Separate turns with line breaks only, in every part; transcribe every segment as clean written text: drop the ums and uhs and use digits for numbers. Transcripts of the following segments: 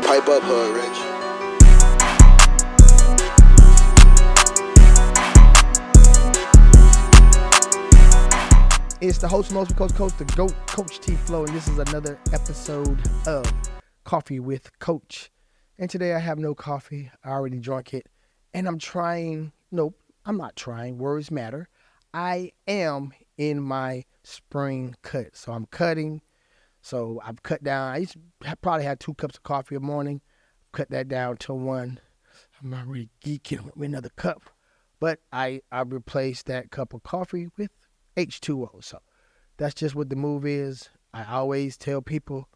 Pipe up, Hood Rich.
It's the host, most coach, the GOAT, Coach T Flow, and this is another episode of Coffee with Coach. And today I have no coffee. I already drank it. And I'm not trying. Words matter. I am in my spring cut. So I'm cutting. So I've cut down. I used to probably have 2 cups of coffee a morning. Cut that down to 1. I'm not really geeking with another cup. But I replaced that cup of coffee with H2O. So that's just what the move is. I always tell people,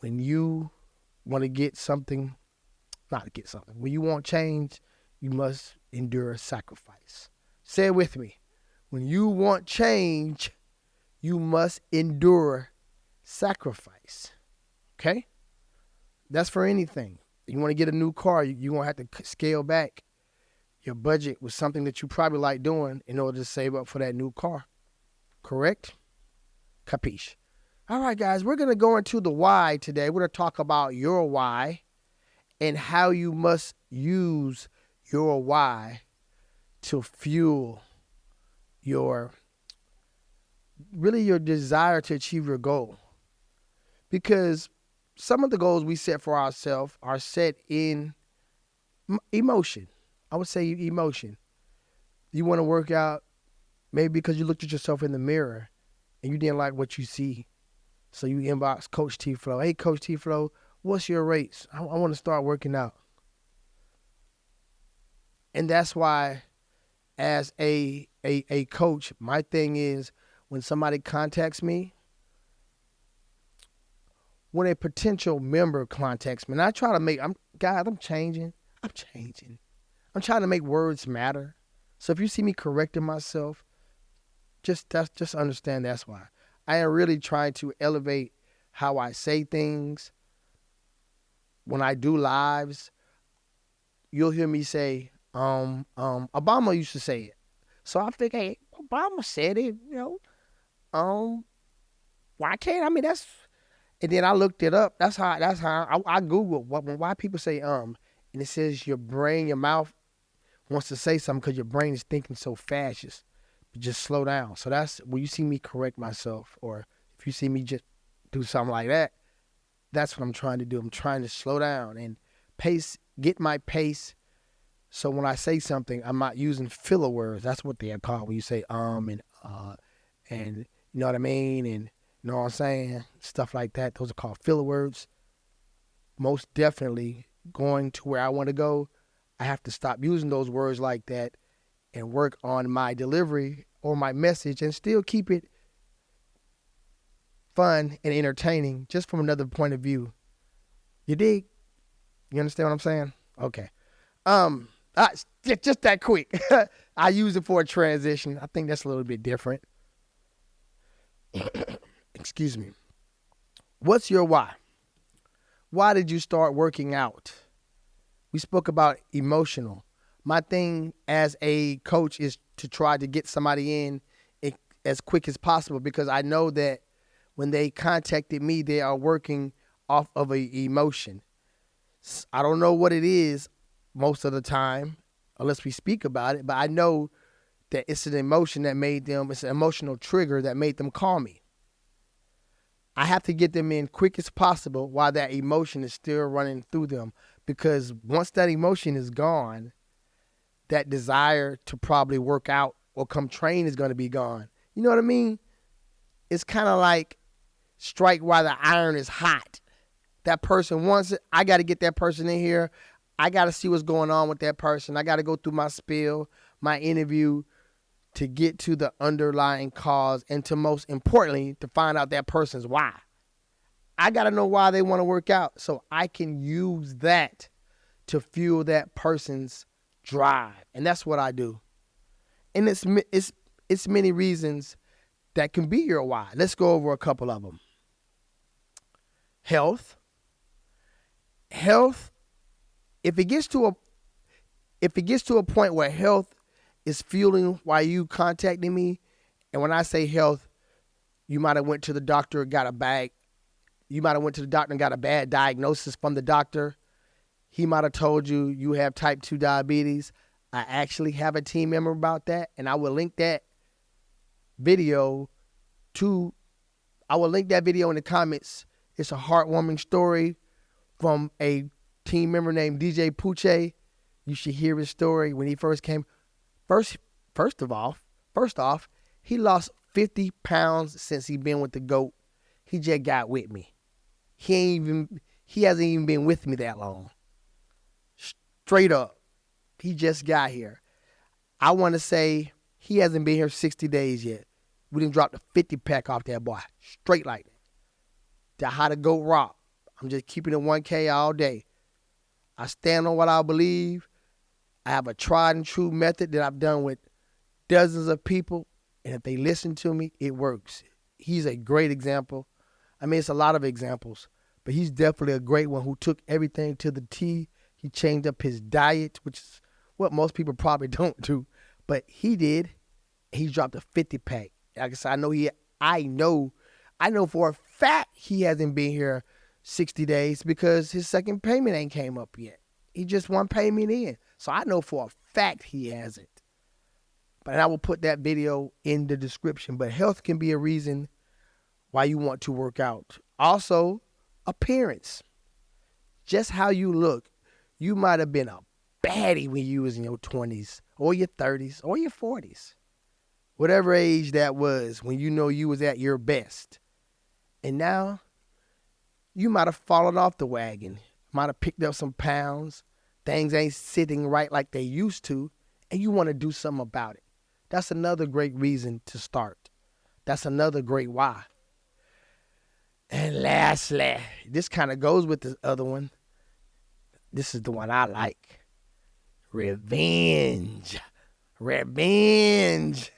when you want to when you want change, you must endure sacrifice. Say it with me. When you want change, you must endure sacrifice. Okay? That's for anything. You want to get a new car, you're going to have to scale back your budget with something that you probably like doing in order to save up for that new car. Correct? Capiche? All right, guys, we're going to go into the why today. We're going to talk about your why and how you must use your why to fuel your desire to achieve your goal. Because some of the goals we set for ourselves are set in emotion. I would say emotion. You want to work out maybe because you looked at yourself in the mirror and you didn't like what you see. So you inbox Coach T Flow. Hey, Coach T Flow, what's your rates? I want to start working out. And that's why, as a coach, my thing is, when somebody contacts me, when a potential member contacts me, and I try to make, I'm changing. I'm trying to make words matter. So if you see me correcting myself, just understand that's why. I am really trying to elevate how I say things. When I do lives, you'll hear me say, Obama used to say it. So I think, hey, Obama said it, why can't, and then I looked it up. That's how I Googled why people say, and it says your mouth wants to say something because your brain is thinking so fast. Just slow down. So that's when you see me correct myself, or if you see me just do something like that, that's what I'm trying to do. I'm trying to slow down and get my pace. So when I say something, I'm not using filler words. That's what they are called when you say and you know what I mean, and you know what I'm saying, stuff like that. Those are called filler words. Most definitely going to where I want to go, I have to stop using those words like that and work on my delivery or my message and still keep it fun and entertaining, just from another point of view. You dig? You understand what I'm saying? Okay. Just that quick. I use it for a transition. I think that's a little bit different. Excuse me. What's your why? Why did you start working out? We spoke about emotional. My thing as a coach is to try to get somebody in as quick as possible, because I know that when they contacted me, they are working off of an emotion. I don't know what it is most of the time, unless we speak about it, but I know that it's an emotion that it's an emotional trigger that made them call me. I have to get them in quick as possible while that emotion is still running through them, because once that emotion is gone, that desire to probably work out or come train is going to be gone. You know what I mean? It's kind of like strike while the iron is hot. That person wants it. I got to get that person in here. I got to see what's going on with that person. I got to go through my spiel, my interview, to get to the underlying cause, and to, most importantly, to find out that person's why. I got to know why they want to work out, so I can use that to fuel that person's drive. And that's what I do. And it's many reasons that can be your why. Let's go over a couple of them. Health. If it gets to a point where health is fueling why you contacting me, and when I say health, you might have went to the doctor, got a bag, You might have went to the doctor and got a bad diagnosis from the doctor. He might have told you you have type 2 diabetes. I actually have a team member about that, and I will link that video in the comments. It's a heartwarming story from a team member named DJ Puche. You should hear his story when he first came. First off, he lost 50 pounds since he been with the GOAT. He just got with me. He hasn't even been with me that long. Straight up. He just got here. I want to say he hasn't been here 60 days yet. We done dropped a 50 pack off that boy. Straight like that. That's how the GOAT rock. I'm just keeping it 1K all day. I stand on what I believe. I have a tried and true method that I've done with dozens of people. And if they listen to me, it works. He's a great example. I mean, it's a lot of examples. But he's definitely a great one who took everything to the T. He changed up his diet, which is what most people probably don't do. But he did. He dropped a 50 pack. Like I said, I know for a fact he hasn't been here 60 days because his second payment ain't came up yet. He just one payment in. So I know for a fact he hasn't. But I will put that video in the description. But health can be a reason why you want to work out. Also, appearance. Just how you look. You might have been a baddie when you was in your 20s or your 30s or your 40s. Whatever age that was when you know you was at your best. And now, you might have fallen off the wagon. Might have picked up some pounds. Things ain't sitting right like they used to. And you want to do something about it. That's another great reason to start. That's another great why. And lastly, this kind of goes with the other one. This is the one I like. Revenge. Revenge.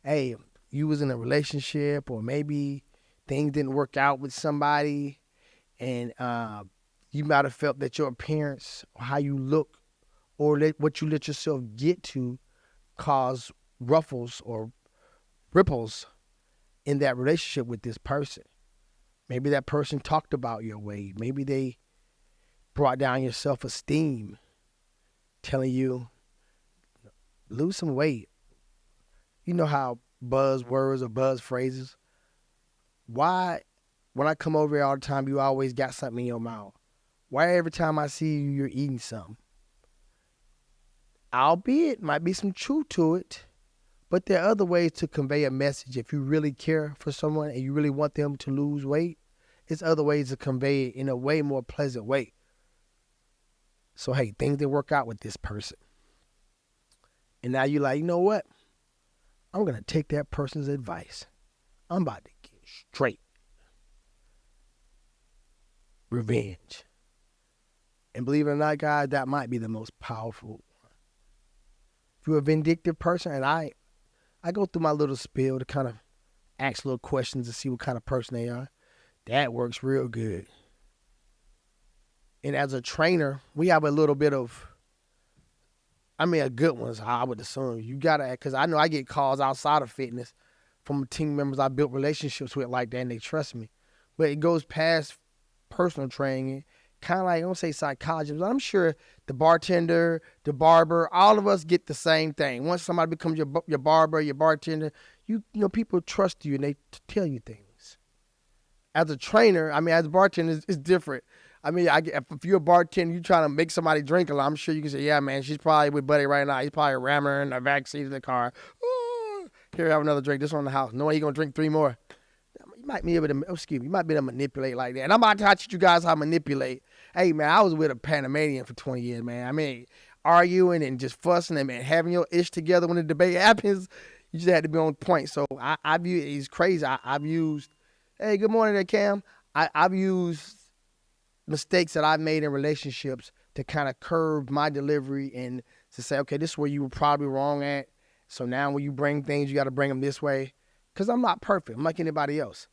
Hey, you was in a relationship or maybe things didn't work out with somebody and you might have felt that your appearance or how you look or what you let yourself get to cause ruffles or ripples in that relationship with this person. Maybe that person talked about your weight. Maybe they brought down your self-esteem, telling you, lose some weight. You know how buzzwords or buzz phrases. Why, when I come over here all the time, you always got something in your mouth? Why every time I see you, you're eating something? Albeit, might be some truth to it, but there are other ways to convey a message. If you really care for someone and you really want them to lose weight, it's other ways to convey it in a way more pleasant way. So, hey, things didn't work out with this person. And now you're like, you know what? I'm going to take that person's advice. I'm about to get straight. Revenge. And believe it or not, guys, that might be the most powerful. If you're a vindictive person, and I go through my little spiel to kind of ask little questions to see what kind of person they are. That works real good. And as a trainer, we have a little bit of, a good one is how I would assume. You got to, because I know I get calls outside of fitness from team members I built relationships with like that, and they trust me. But it goes past personal training, kind of like, I don't say psychologist, but I'm sure the bartender, the barber, all of us get the same thing. Once somebody becomes your barber, your bartender, you know, people trust you and they tell you things. As a trainer, as a bartender, it's different. If you're a bartender, you're trying to make somebody drink a lot, I'm sure you can say, yeah, man, she's probably with Buddy right now. He's probably ramming her in the backseat of the car. Ooh, here, have another drink. This one in the house. Knowing he's going to drink 3 more. You might be able to manipulate like that. And I'm about to teach you guys how to manipulate. Hey, man, I was with a Panamanian for 20 years, man. Arguing and just fussing and having your ish together when the debate happens, you just had to be on point. So I view it, it's crazy. I've used, hey, good morning there, Cam. I've used mistakes that I've made in relationships to kind of curb my delivery and to say, okay, this is where you were probably wrong at. So now when you bring things, you got to bring them this way. Because I'm not perfect. I'm like anybody else.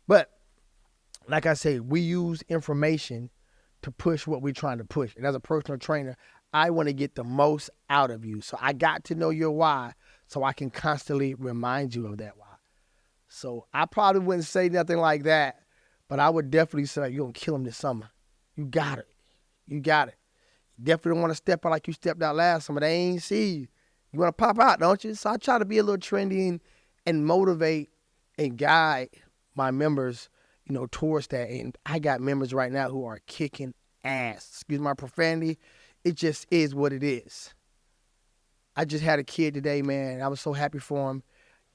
But like I say, we use information to push what we're trying to push. And as a personal trainer, I want to get the most out of you. So I got to know your why so I can constantly remind you of that why. So I probably wouldn't say nothing like that. But I would definitely say, you're going to kill him this summer. You got it. You got it. You definitely don't want to step out like you stepped out last summer. They ain't see you. You want to pop out, don't you? So I try to be a little trendy and motivate and guide my members, towards that. And I got members right now who are kicking ass. Excuse my profanity. It just is what it is. I just had a kid today, man. I was so happy for him.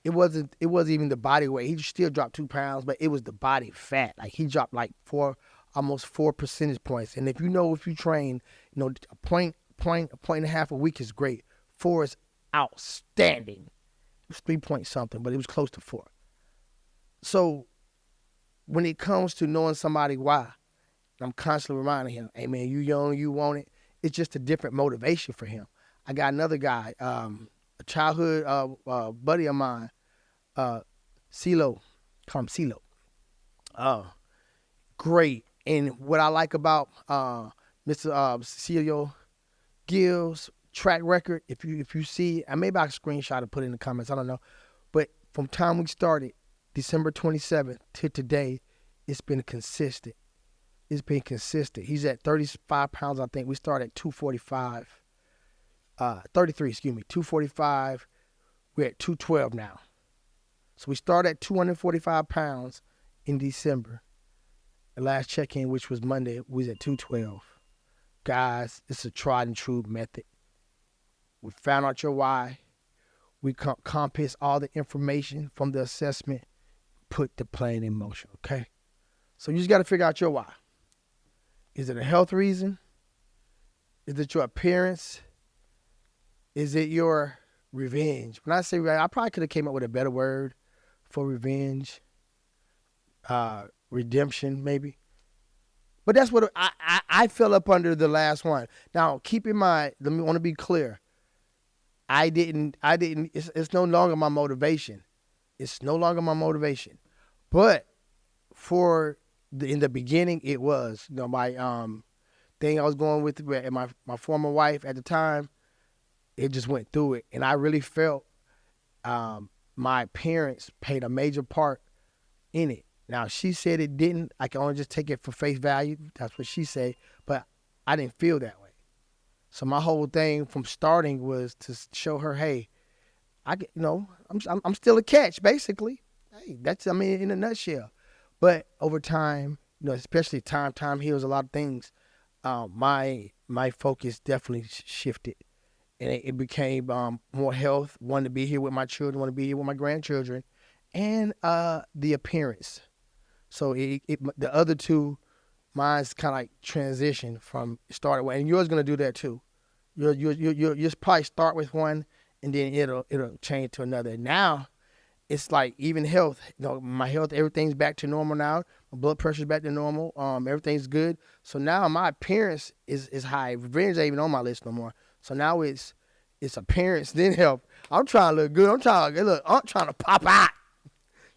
It wasn't even the body weight. He still dropped 2 pounds, but it was the body fat. Like he dropped like almost 4 percentage points. And if you train, a point and a half a week is great. 4 is outstanding. It was 3 point something, but it was close to 4. So when it comes to knowing somebody why, I'm constantly reminding him, hey man, you young, you want it. It's just a different motivation for him. I got another guy, a childhood buddy of mine, CeeLo, call him CeeLo. Great. And what I like about Mr. CeeLo Gill's track record, if you see, maybe I can screenshot and put it in the comments, I don't know. But from time we started, December 27th to today, it's been consistent. It's been consistent. He's at 35 pounds, I think. We started at 245. 33, 245. We're at 212 now. So we started at 245 pounds in December. The last check-in, which was Monday, we was at 212. Guys, it's a tried and true method. We found out your why. We compass all the information from the assessment, put the plan in motion, okay? So you just got to figure out your why. Is it a health reason? Is it your appearance? Is it your revenge? When I say I probably could have came up with a better word for revenge. Redemption, maybe. But that's what I fell up under the last one. Now, keep in mind, I want to be clear. It's no longer my motivation. It's no longer my motivation. But in the beginning, it was. My thing I was going with my former wife at the time, it just went through it. And I really felt my parents played a major part in it. Now, she said it didn't. I can only just take it for face value. That's what she said. But I didn't feel that way. So my whole thing from starting was to show her, hey, I'm still a catch, basically. Hey, that's, in a nutshell. But over time, especially time heals a lot of things. My focus definitely shifted. And it became more health, wanted to be here with my children, want to be here with my grandchildren, and the appearance. So the other two, mine's kind of like transition from started with, and yours gonna do that too. You'll just probably start with one, and then it'll change to another. Now, it's like even health. My health, everything's back to normal now. My blood pressure's back to normal. Everything's good. So now my appearance is high. Revenge ain't even on my list no more. So now it's appearance, then health. I'm trying to look good. I'm trying to pop out.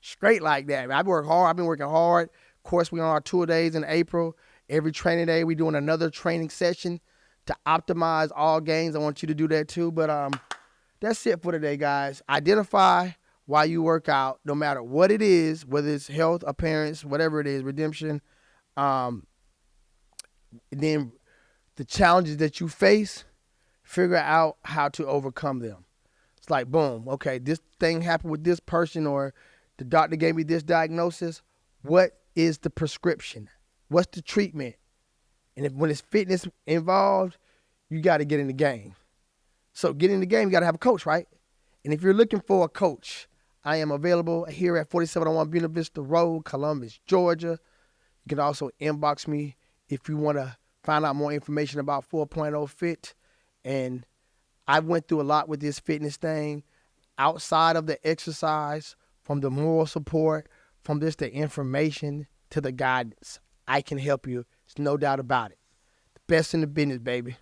Straight like that. I've worked hard. I've been working hard. Of course, we're on our tour days in April. Every training day, we're doing another training session to optimize all gains. I want you to do that too. But that's it for today, guys. Identify why you work out, no matter what it is, whether it's health, appearance, whatever it is, redemption. Then the challenges that you face, figure out how to overcome them. It's like, boom, okay, this thing happened with this person, or the doctor gave me this diagnosis. What is the prescription? What's the treatment? And when it's fitness involved, you got to get in the game. So get in the game, you got to have a coach, right? And if you're looking for a coach, I am available here at 4701 Buena Vista Road, Columbus, Georgia. You can also inbox me if you want to find out more information about 4.0 Fit. And I went through a lot with this fitness thing outside of the exercise, from the moral support, from this the information to the guidance. I can help you. There's no doubt about it. The best in the business, baby.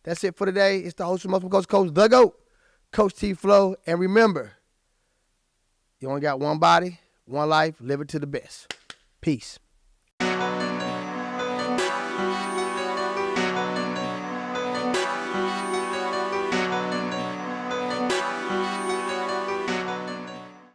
That's it for today. It's the host of Muscle Coach, the GOAT, Coach T Flow. And remember, you only got one body, one life. Live it to the best. Peace.